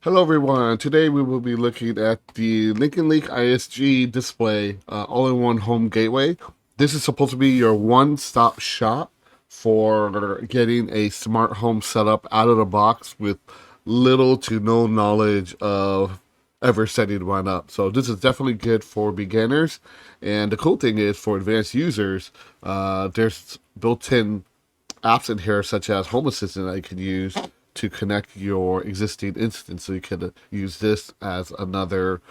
Hello everyone, today we will be looking at the LinknLink iSG display all-in-one home gateway. This is supposed to be your one-stop shop for getting a smart home setup out of the box with little to no knowledge of ever setting one up. So this is definitely good for beginners, and the cool thing is for advanced users, there's built-in apps in here such as Home Assistant that you can use to connect your existing instance. So you can use this as another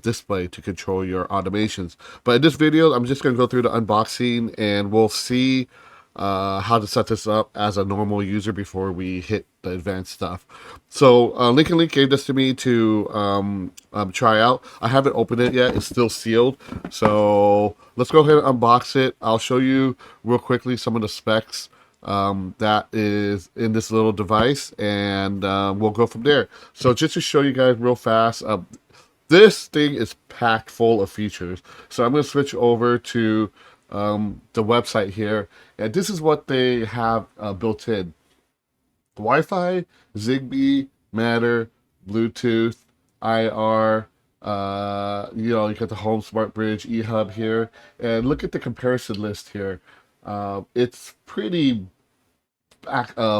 display to control your automations. But in this video, I'm just going to go through the unboxing and we'll see how to set this up as a normal user before we hit the advanced stuff. So LinknLink gave this to me to try out. I haven't opened it yet. It's still sealed. So let's go ahead and unbox it. I'll show you real quickly some of the specs that is in this little device, and we'll go from there. So just to show you guys real fast, this thing is packed full of features. So I'm going to switch over to the website here, and this is what they have built in: Wi-Fi, Zigbee, Matter, Bluetooth, IR. You got the Home Smart Bridge, eHub here, and look at the comparison list here. It's pretty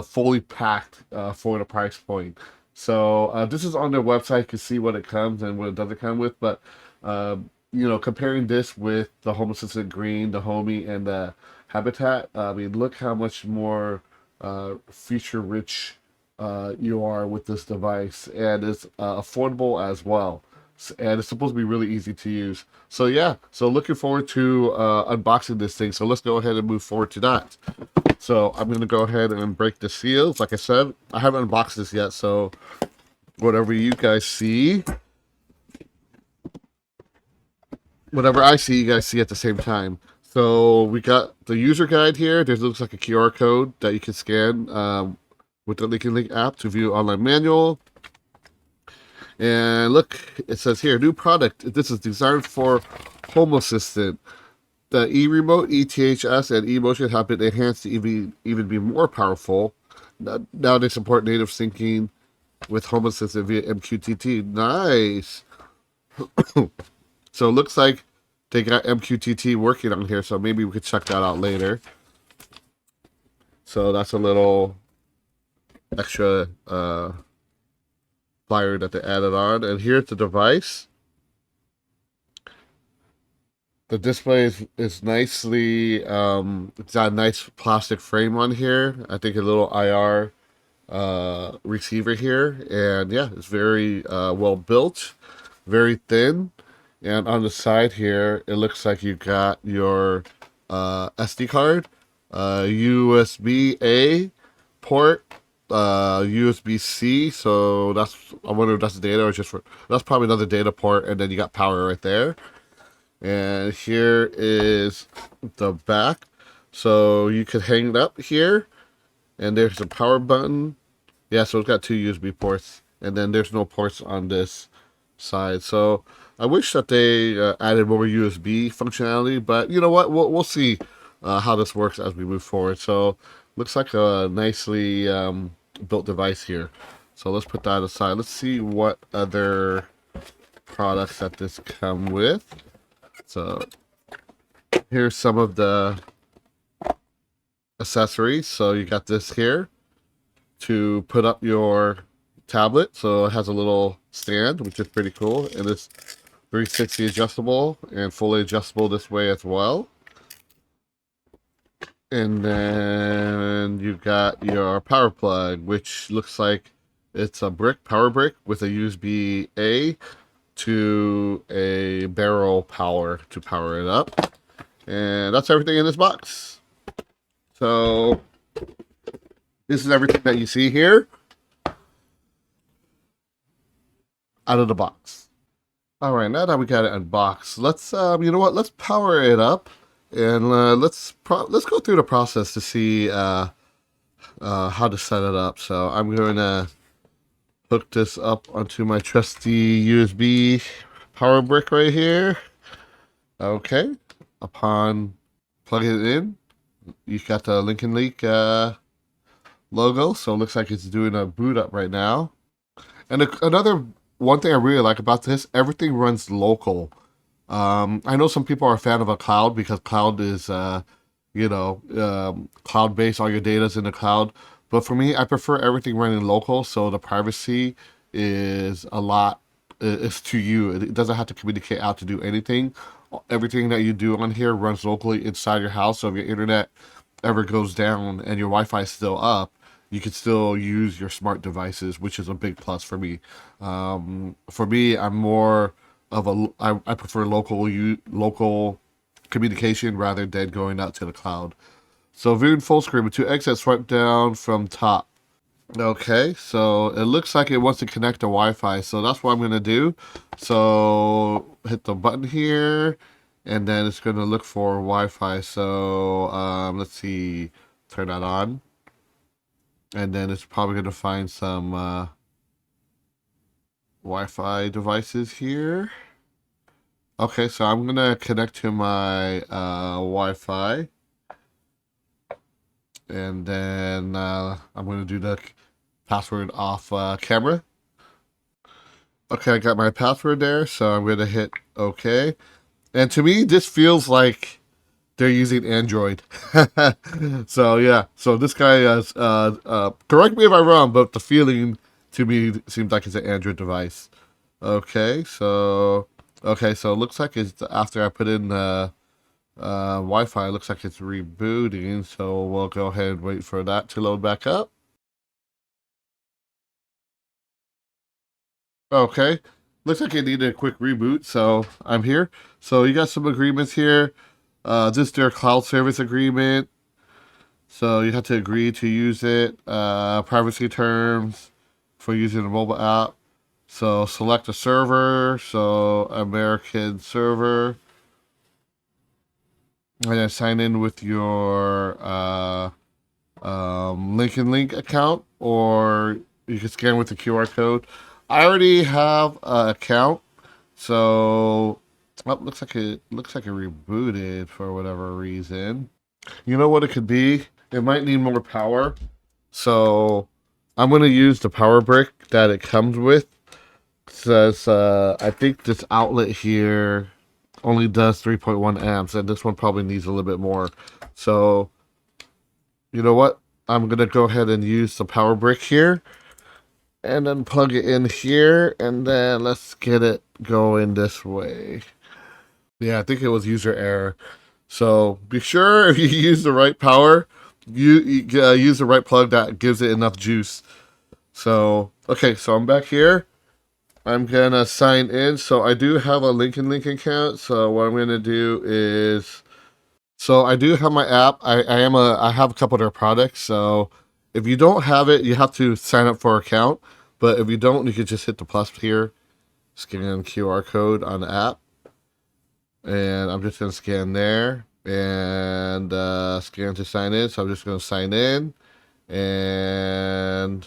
fully packed for the price point. So this is on their website. You can see what it comes and what it doesn't come with. But comparing this with the Home Assistant Green, the Homey, and the Habitat, I mean, look how much more feature-rich you are with this device, and it's affordable as well. And it's supposed to be really easy to use. So yeah, so looking forward to unboxing this thing. So let's go ahead and move forward to that. So I'm going to go ahead and break the seals. Like I said, I haven't unboxed this yet, so whatever you guys see, whatever I see, you guys see at the same time. So we got the user guide here. There looks like a QR code that you can scan with the LinknLink app to view online manual. And look, it says here, new product. This is designed for Home Assistant. The eRemote, ETHS, and eMotion have been enhanced to even be more powerful. Now they support native syncing with Home Assistant via MQTT. Nice. So it looks like they got MQTT working on here, so maybe we could check that out later. So that's a little extra flyer that they added on. And here's the device. The display is nicely, it's got a nice plastic frame on here. I think a little IR receiver here. And yeah, it's very well built, very thin. And on the side here, it looks like you got your SD card, USB-A port, USB-C. So I wonder if that's data or that's probably another data port. And then you got power right there. And here is the back. So you could hang it up here. And there's a power button. Yeah, so it's got two USB ports. And then there's no ports on this side. So I wish that they added more USB functionality. But you know what? We'll see how this works as we move forward. So looks like a nicely built device here. So let's put that aside. Let's see what other products that this come with. So here's some of the accessories. So you got this here to put up your tablet. So it has a little stand, which is pretty cool. And it's 360 adjustable and fully adjustable this way as well. And then you've got your power plug, which looks like it's a power brick with a USB-A to a barrel power to power it up. And that's everything in this box. So this is everything that you see here out of the box. All right, now that we got it unboxed, let's you know what? Let's power it up and let's go through the process to see how to set it up. So I'm going to hook this up onto my trusty USB power brick right here. Okay. Upon plugging it in, you've got the LinknLink logo. So it looks like it's doing a boot up right now. And another one thing I really like about this, everything runs local. I know some people are a fan of a cloud because cloud is, cloud based. All your data's in the cloud. But for me, I prefer everything running local, so the privacy is a lot. It's to you. It doesn't have to communicate out to do anything. Everything that you do on here runs locally inside your house. So if your internet ever goes down and your Wi-Fi is still up, you can still use your smart devices, which is a big plus for me. For me, I'm more of I prefer local communication rather than going out to the cloud. So viewing full screen with 2 exits, swipe down from top. Okay, so it looks like it wants to connect to Wi-Fi, so that's what I'm gonna do. So hit the button here, and then it's gonna look for Wi-Fi. So let's see, turn that on, and then it's probably gonna find some Wi-Fi devices here. Okay, so I'm gonna connect to my Wi-Fi, and then I'm gonna do the password off camera. Okay, I got my password there, so I'm gonna hit OK. And to me, this feels like they're using Android. So yeah, so this guy is. Correct me if I'm wrong, but the feeling to me seems like it's an Android device. Okay, so it looks like it's after I put in the Wi-Fi. It looks like it's rebooting, so we'll go ahead and wait for that to load back up. Okay, looks like it needed a quick reboot, so I'm here. So you got some agreements here. This is their cloud service agreement. So you have to agree to use it. Privacy terms for using the mobile app. So select a server. So American server. And then sign in with your LinknLink account, or you can scan with the QR code. I already have an account, so looks like it rebooted for whatever reason. You know what it could be? It might need more power, so I'm gonna use the power brick that it comes with. It says I think this outlet here only does 3.1 amps, and this one probably needs a little bit more. So you know what? I'm gonna go ahead and use the power brick here, and then plug it in here, and then let's get it going this way. Yeah, I think it was user error. So be sure if you use the right power, you use the right plug that gives it enough juice. So okay, so I'm back here. I'm gonna sign in. So I do have a LinknLink account. So what I'm gonna do is, so I do have my app. I have a couple of their products. So if you don't have it, you have to sign up for an account. But if you don't, you can just hit the plus here, scan QR code on the app, and I'm just gonna scan there and scan to sign in. So I'm just gonna sign in, and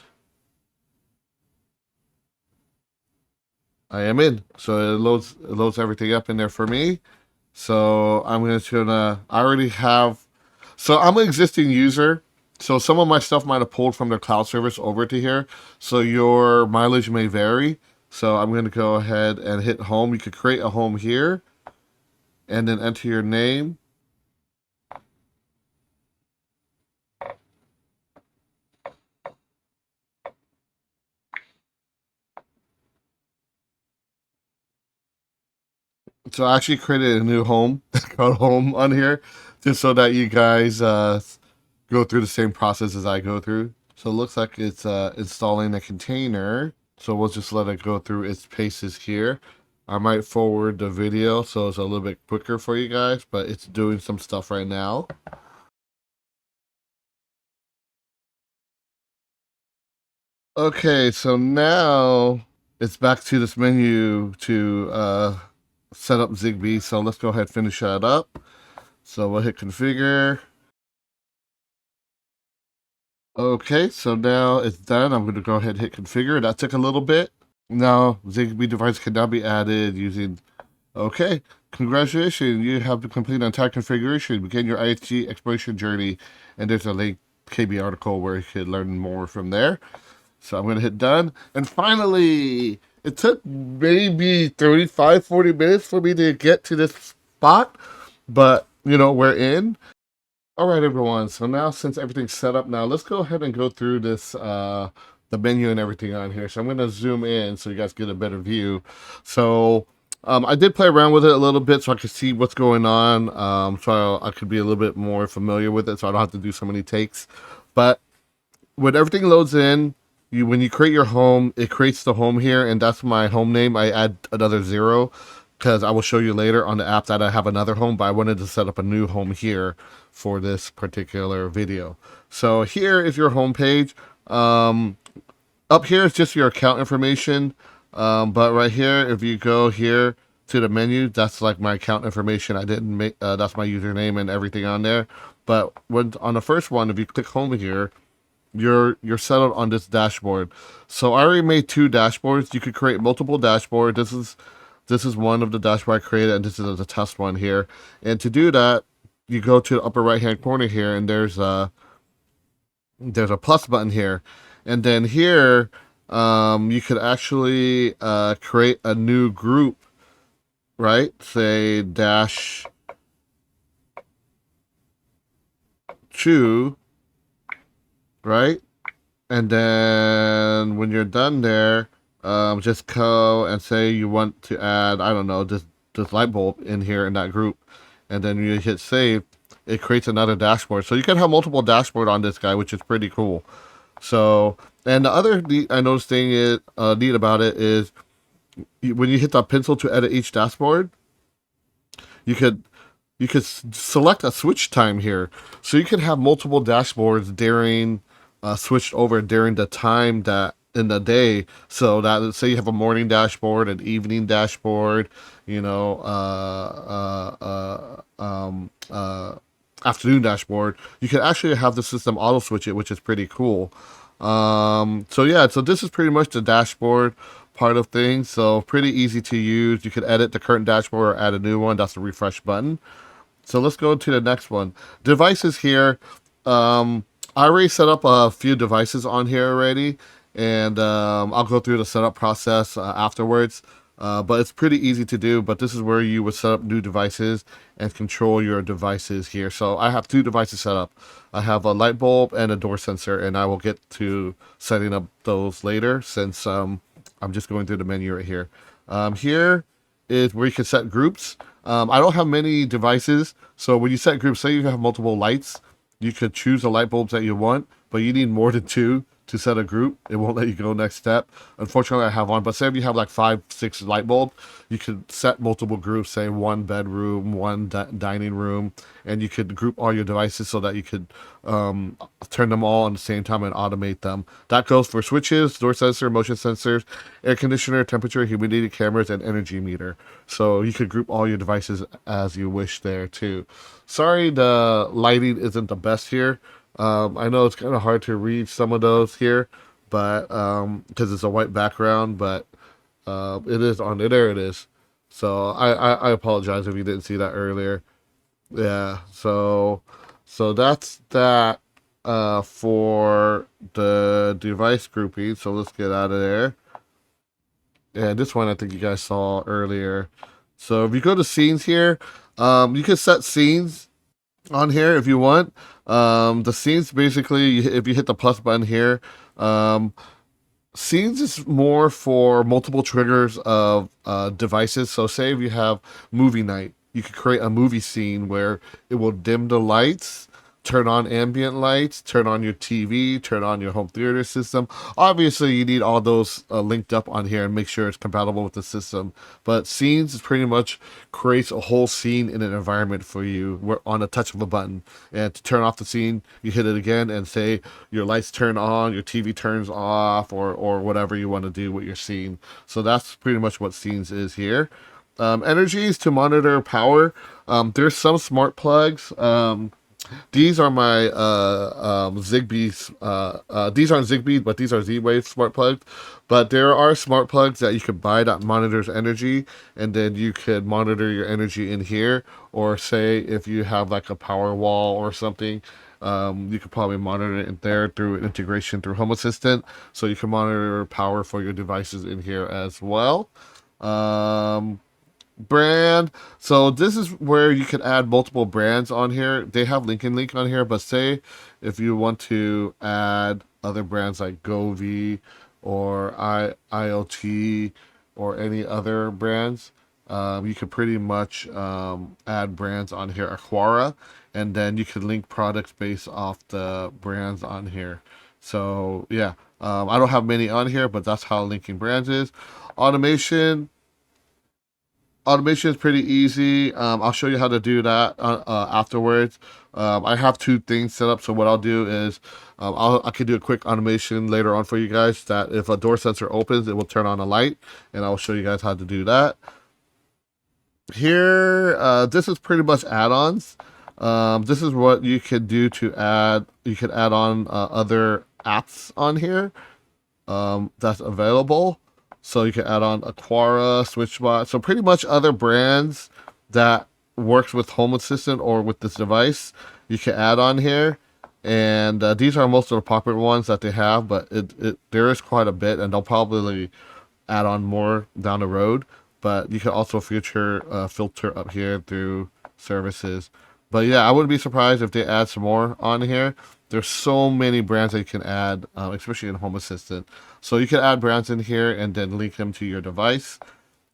I am in. So it loads everything up in there for me. So I already have, so I'm an existing user. So some of my stuff might have pulled from their cloud service over to here. So your mileage may vary. So I'm going to go ahead and hit home. You could create a home here and then enter your name. So I actually created a new home called home on here just so that you guys go through the same process as I go through. So it looks like it's installing a container. So we'll just let it go through its paces here. I might forward the video so it's a little bit quicker for you guys, but it's doing some stuff right now. Okay, so now it's back to this menu to set up Zigbee. So let's go ahead and finish that up. So we'll hit configure. Okay, so now it's done. I'm going to go ahead and hit configure. That took a little bit. Now, Zigbee device can now be added using... Okay, congratulations. You have to complete the entire configuration. Begin your iSG exploration journey. And there's a link KB article where you can learn more from there. So I'm going to hit done. And finally, it took maybe 35, 40 minutes for me to get to this spot. But, you know, we're in. All right, everyone. So now since everything's set up now, let's go ahead and go through this, the menu and everything on here. So I'm going to zoom in so you guys get a better view. So I did play around with it a little bit so I could see what's going on. So I could be a little bit more familiar with it so I don't have to do so many takes. But when everything loads in, when you create your home, it creates the home here, and that's my home name. I add another 0 because I will show you later on the app that I have another home, but I wanted to set up a new home here for this particular video. So here is your home page. Up here is just your account information, but right here, if you go here to the menu, that's like my account information. I didn't make that's my username and everything on there. But when on the first one, if you click home here, you're settled on this dashboard. So I already made 2 dashboards. You could create multiple dashboards. This is one of the dashboard I created, and this is the test one here. And to do that, you go to the upper right hand corner here, and there's a plus button here, and then here you could actually create a new group, right? Say dash 2. Right? And then when you're done there, just go and say you want to add, I don't know, this light bulb in here in that group. And then you hit save, it creates another dashboard. So you can have multiple dashboard on this guy, which is pretty cool. So, and the other neat thing is neat about it is when you hit the pencil to edit each dashboard, you could select a switch time here. So you can have multiple dashboards during switched over during the time that in the day. So that, let's say you have a morning dashboard, an evening dashboard, you know, afternoon dashboard. You can actually have the system auto switch it, which is pretty cool. So yeah, so this is pretty much the dashboard part of things. So pretty easy to use. You can edit the current dashboard or add a new one. That's the refresh button. So let's go to the next one. Devices here. I already set up a few devices on here already, and I'll go through the setup process afterwards. But it's pretty easy to do, but this is where you would set up new devices and control your devices here. So I have 2 devices set up. I have a light bulb and a door sensor, and I will get to setting up those later since I'm just going through the menu right here. Here is where you can set groups. I don't have many devices, so when you set groups, say you have multiple lights, you could choose the light bulbs that you want, but you need more than 2 to set a group. It won't let you go next step. Unfortunately, I have one, but say if you have like 5, 6 light bulbs, you could set multiple groups, say 1 bedroom, 1 dining room, and you could group all your devices so that you could turn them all at the same time and automate them. That goes for switches, door sensor, motion sensors, air conditioner, temperature, humidity, cameras, and energy meter. So you could group all your devices as you wish there too. Sorry the lighting isn't the best here. I know it's kind of hard to read some of those here, but because it's a white background, but it is on there. There it is. So I apologize if you didn't see that earlier. Yeah. So that's that for the device grouping. So let's get out of there. And this one I think you guys saw earlier. So if you go to scenes here, you can set scenes on here if you want. The scenes basically, if you hit the plus button here, scenes is more for multiple triggers of devices. So say if you have movie night, you could create a movie scene where it will dim the lights, turn on ambient lights, turn on your TV, turn on your home theater system. Obviously, you need all those linked up on here and make sure it's compatible with the system. But scenes is pretty much creates a whole scene in an environment for you on a touch of a button. And to turn off the scene, you hit it again and say your lights turn on, your TV turns off, or whatever you want to do with your scene. So that's pretty much what scenes is here. Energies to monitor power. There's some smart plugs. These are my Zigbee's. These aren't Zigbee, but these are Z-Wave smart plugs. But there are smart plugs that you could buy that monitors energy, and then you could monitor your energy in here. Or say if you have like a power wall or something, You could probably monitor it in there through integration through Home Assistant, so you can monitor power for your devices in here as well. Um, Brand. So this is where you can add multiple brands on here. They have LinknLink on here, but say if you want to add other brands like Govee or IoT or any other brands, you could pretty much add brands on here, Aquara, and then you can link products based off the brands on here. So yeah, I don't have many on here, but that's how linking brands is. Automation. Automation is pretty easy. I'll show you how to do that afterwards. I have two things set up, so what I'll do is I can do a quick automation later on for you guys that if a door sensor opens, it will turn on a light, and I'll show you guys how to do that. Here, this is pretty much add-ons. This is what you can do to add. You can add on other apps on here that's available. So you can add on Aquara, SwitchBot. So pretty much other brands that works with Home Assistant or with this device, you can add on here. And these are most of the popular ones that they have, but there is quite a bit, and they'll probably add on more down the road. But you can also filter up here through services. But yeah, I wouldn't be surprised if they add some more on here. There's so many brands that you can add, especially in Home Assistant. So you can add brands in here and then link them to your device.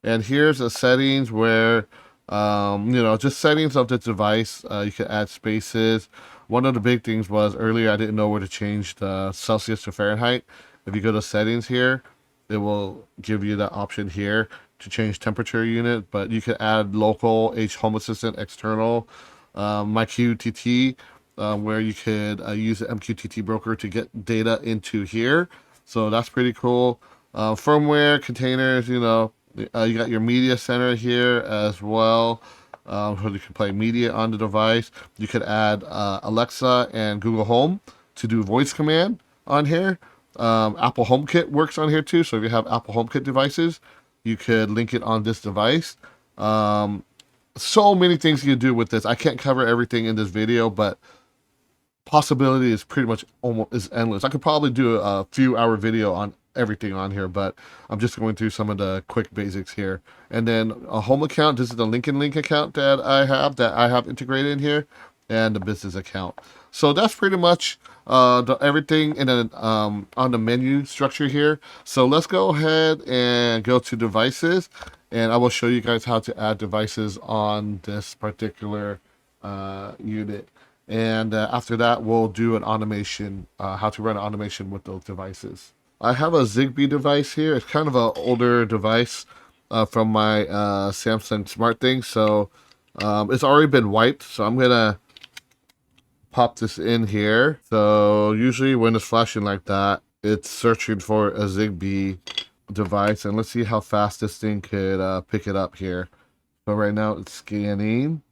And here's the settings where, just settings of the device. You can add spaces. One of the big things was earlier I didn't know where to change the Celsius to Fahrenheit. If you go to settings here, it will give you that option here to change temperature unit. But you can add local, Home Assistant, external, MyQTT, where you could use the MQTT broker to get data into here. So that's pretty cool. Firmware, containers, you got your media center here as well. So you can play media on the device. You could add Alexa and Google Home to do voice command on here. Apple HomeKit works on here too. So if you have Apple HomeKit devices, you could link it on this device. So many things you can do with this. I can't cover everything in this video, but possibility is pretty much almost endless. I could probably do a few hour video on everything on here, but I'm just going through some of the quick basics here. And then a home account. This is the LinknLink account that I have integrated in here, and the business account. So that's pretty much everything in on the menu structure here. So let's go ahead and go to devices, and I will show you guys how to add devices on this particular unit. And after that, we'll do an automation, how to run an automation with those devices. I have a Zigbee device here. It's kind of an older device from my Samsung SmartThing. So it's already been wiped. So I'm going to pop this in here. So usually when it's flashing like that, it's searching for a Zigbee device. And let's see how fast this thing could pick it up here. So right now it's scanning.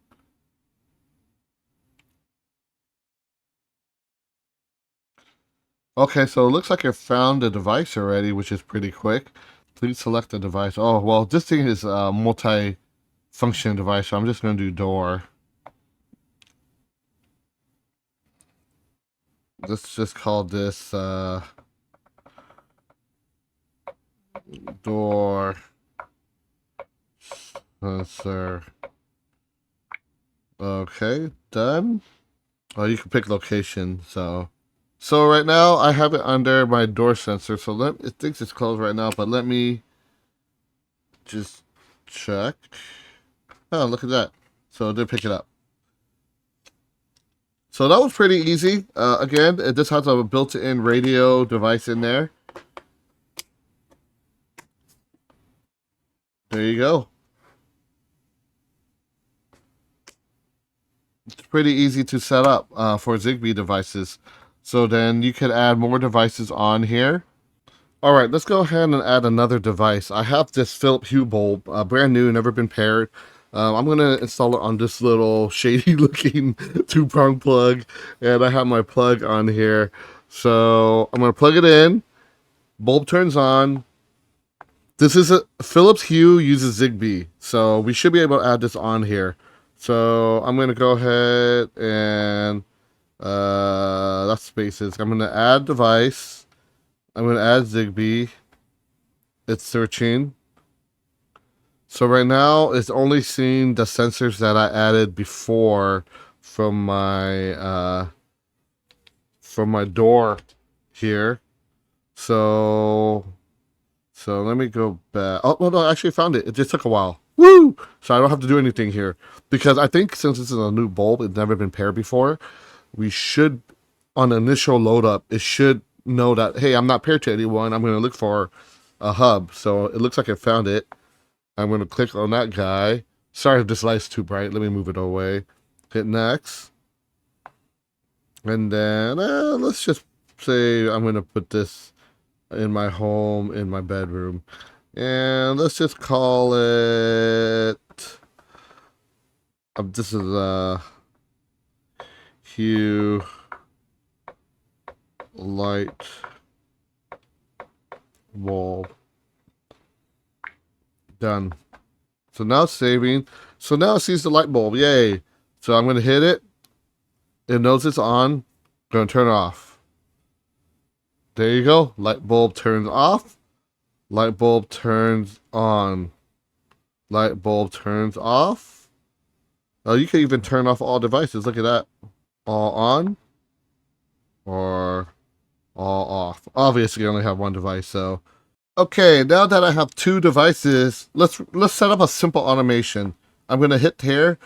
Okay, so it looks like it found the device already, which is pretty quick. Please select the device. Oh, well, this thing is a multi-function device, so I'm just going to do door. Let's just call this door sensor. Okay, done. Oh, you can pick location, So right now I have it under my door sensor. So it thinks it's closed right now, but let me just check. Oh, look at that. So it did pick it up. So that was pretty easy. Again, this has a built-in radio device in there. There you go. It's pretty easy to set up for Zigbee devices. So then you could add more devices on here. All right, let's go ahead and add another device. I have this Philips Hue bulb, brand new, never been paired. I'm going to install it on this little shady looking 2-prong plug. And I have my plug on here. So I'm going to plug it in. Bulb turns on. This is a Philips Hue uses Zigbee. So we should be able to add this on here. So I'm going to go ahead and That's spaces. I'm gonna add device. I'm gonna add Zigbee. It's searching. So right now it's only seeing the sensors that I added before from my door here. So let me go back. Oh no, I actually found it. It just took a while. Woo! So I don't have to do anything here because I think since this is a new bulb, it's never been paired before. We should, on initial load up, it should know that hey, I'm not paired to anyone. I'm going to look for a hub. So it looks like I found it. I'm going to click on that guy. Sorry if this light's too bright. Let me move it away. Hit next. And then let's just say I'm going to put this in my home, in my bedroom. And let's just call it... this is Hue light bulb. Done. So now it's saving. So now it sees the light bulb. Yay. So I'm going to hit it. It knows it's on. Going to turn it off. There you go. Light bulb turns off. Light bulb turns on. Light bulb turns off. Oh, you can even turn off all devices. Look at that. All on or all off. Obviously, I only have one device, so. Okay, now that I have two devices, let's set up a simple automation. I'm going to hit here.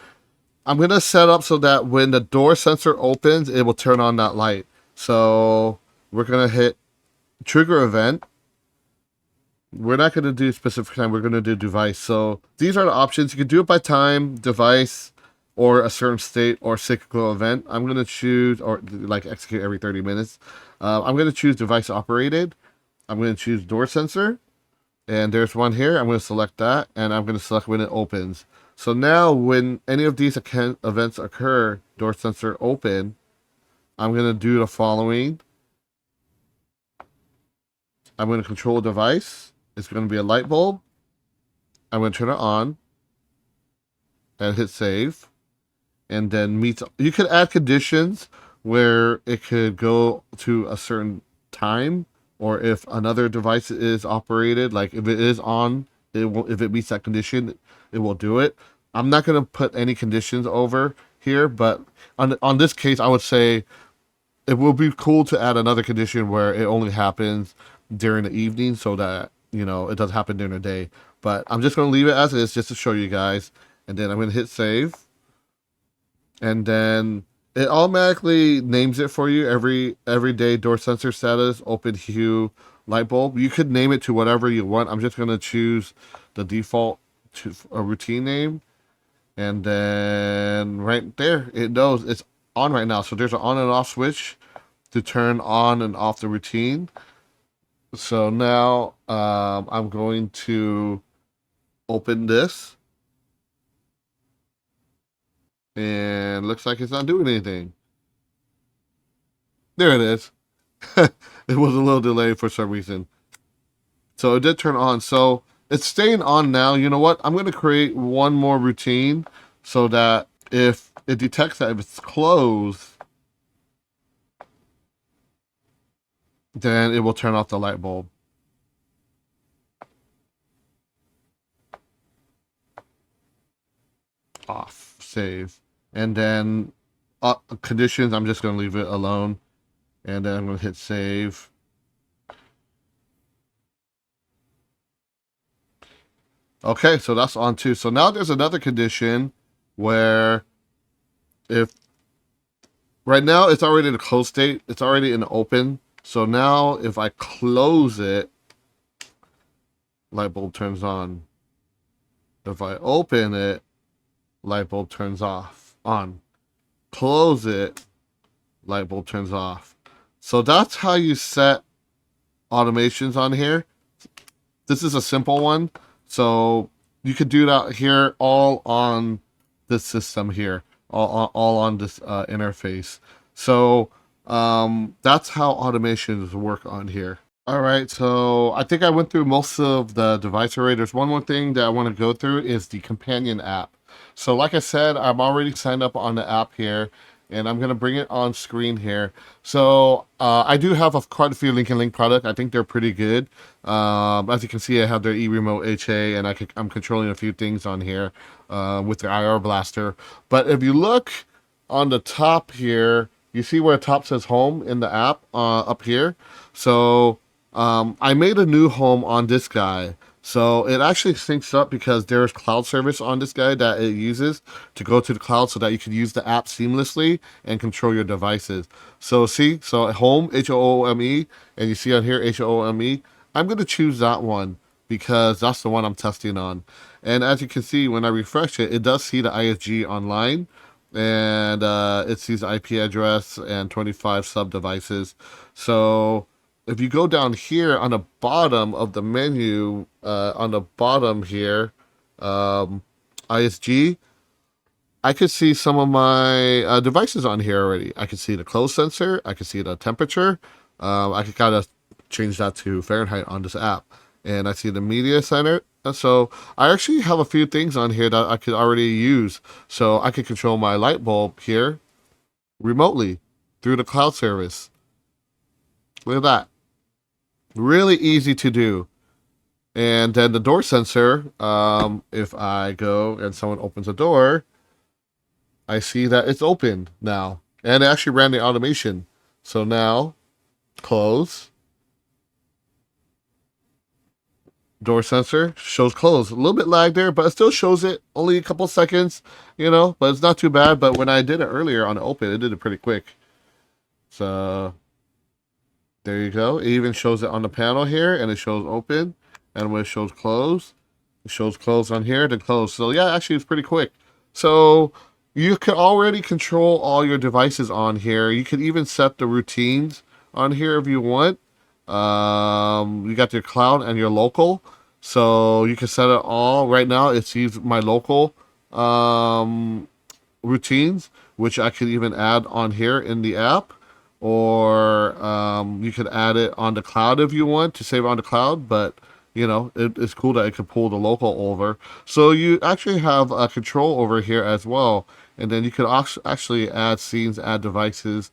I'm going to set up so that when the door sensor opens, it will turn on that light. So we're going to hit trigger event. We're not going to do specific time. We're going to do device. So these are the options. You can do it by time, device, or a certain state, or cyclical event. I'm going to choose, or like execute every 30 minutes. I'm going to choose device operated. I'm going to choose door sensor. And there's one here. I'm going to select that. And I'm going to select when it opens. So now when any of these events occur, door sensor open, I'm going to do the following. I'm going to control device. It's going to be a light bulb. I'm going to turn it on and hit save. And then you could add conditions where it could go to a certain time, or if another device is operated, like if it is on, it will, if it meets that condition, it will do it. I'm not going to put any conditions over here, but on this case, I would say it will be cool to add another condition where it only happens during the evening so that, you know, it doesn't happen during the day. But I'm just going to leave it as is just to show you guys. And then I'm going to hit save. And then it automatically names it for you every day. Door sensor status, open hue light bulb. You could name it to whatever you want. I'm just going to choose the default to a routine name. And then right there, it knows it's on right now. So there's an on and off switch to turn on and off the routine. So now I'm going to open this. And looks like it's not doing anything. There it is. It was a little delayed for some reason. So it did turn on. So it's staying on now. You know what? I'm going to create one more routine so that if it detects that if it's closed, then it will turn off the light bulb. Off. Save. And then conditions, I'm just going to leave it alone. And then I'm going to hit save. Okay, so that's on too. So now there's another condition where if right now it's already in a closed state, it's already in open. So now if I close it, light bulb turns on. If I open it, light bulb turns off. On. Close it, light bulb turns off. So that's how you set automations on here. This is a simple one. So you could do that here all on this system here, all on this interface. So that's how automations work on here. All right, so I think I went through most of the device array. There's one more thing that I want to go through is the companion app. So like I said, I'm already signed up on the app here, and I'm gonna bring it on screen here. So I do have quite a few LinknLink product. I think they're pretty good. As you can see, I have their eRemote HA, and I'm controlling a few things on here with the IR blaster. But if you look on the top here, you see where the top says home in the app up here. So I made a new home on this guy. So it actually syncs up because there's cloud service on this guy that it uses to go to the cloud so that you can use the app seamlessly and control your devices. So see, so home, HOOME, and you see on here, HOOME. I'm going to choose that one because that's the one I'm testing on. And as you can see, when I refresh it, it does see the iSG online, and it sees the IP address and 25 sub devices. So if you go down here on the bottom of the menu, on the bottom here, iSG, I could see some of my devices on here already. I can see the close sensor. I can see the temperature. I could kind of change that to Fahrenheit on this app. And I see the media center. So I actually have a few things on here that I could already use. So I could control my light bulb here remotely through the cloud service. Look at that. Really easy to do. And then the door sensor, if I go and someone opens a door, I see that it's open now. And it actually ran the automation. So now, close. Door sensor shows close. A little bit lag there, but it still shows it. Only a couple seconds, you know, but it's not too bad. But when I did it earlier on the open, it did it pretty quick. So there you go. It even shows it on the panel here, and it shows open. And when it shows close, it shows close on here, then close. So yeah, actually it's pretty quick. So you can already control all your devices on here. You can even set the routines on here if you want. You got your cloud and your local. So you can set it all. Right now it sees my local routines, which I could even add on here in the app. Or you could add it on the cloud if you want to save on the cloud, but you know, it's cool that it can pull the local over. So you actually have a control over here as well. And then you could actually add scenes, add devices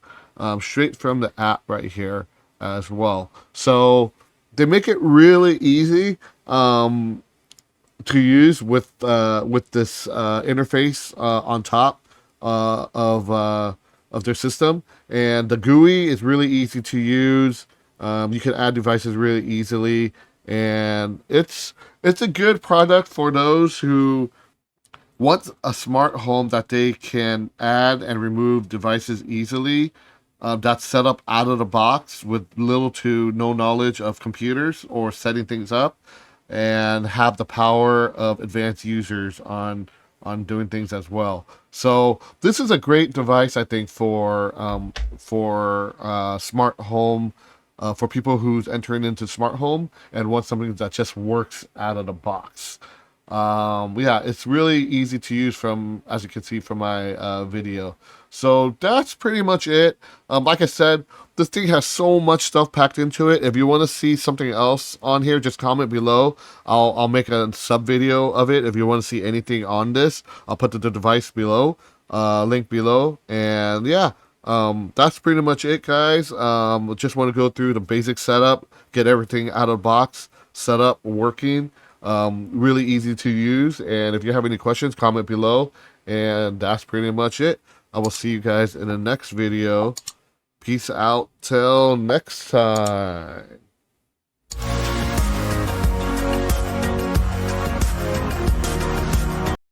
straight from the app right here as well. So they make it really easy to use with this interface on top of their system. And the GUI is really easy to use. You can add devices really easily. And it's a good product for those who want a smart home that they can add and remove devices easily. That's set up out of the box with little to no knowledge of computers or setting things up, and have the power of advanced users on doing things as well. So this is a great device, I think, for smart home. For people who's entering into smart home and want something that just works out of the box. Yeah, it's really easy to use as you can see from my video. So that's pretty much it. Like I said, this thing has so much stuff packed into it. If you want to see something else on here, just comment below. I'll make a sub video of it. If you want to see anything on this, I'll put the device below, link below, and yeah. That's pretty much it, guys. Just want to go through the basic setup, get everything out of the box, set up, working. Really easy to use. And if you have any questions, comment below. And that's pretty much it. I will see you guys in the next video. Peace out till next time.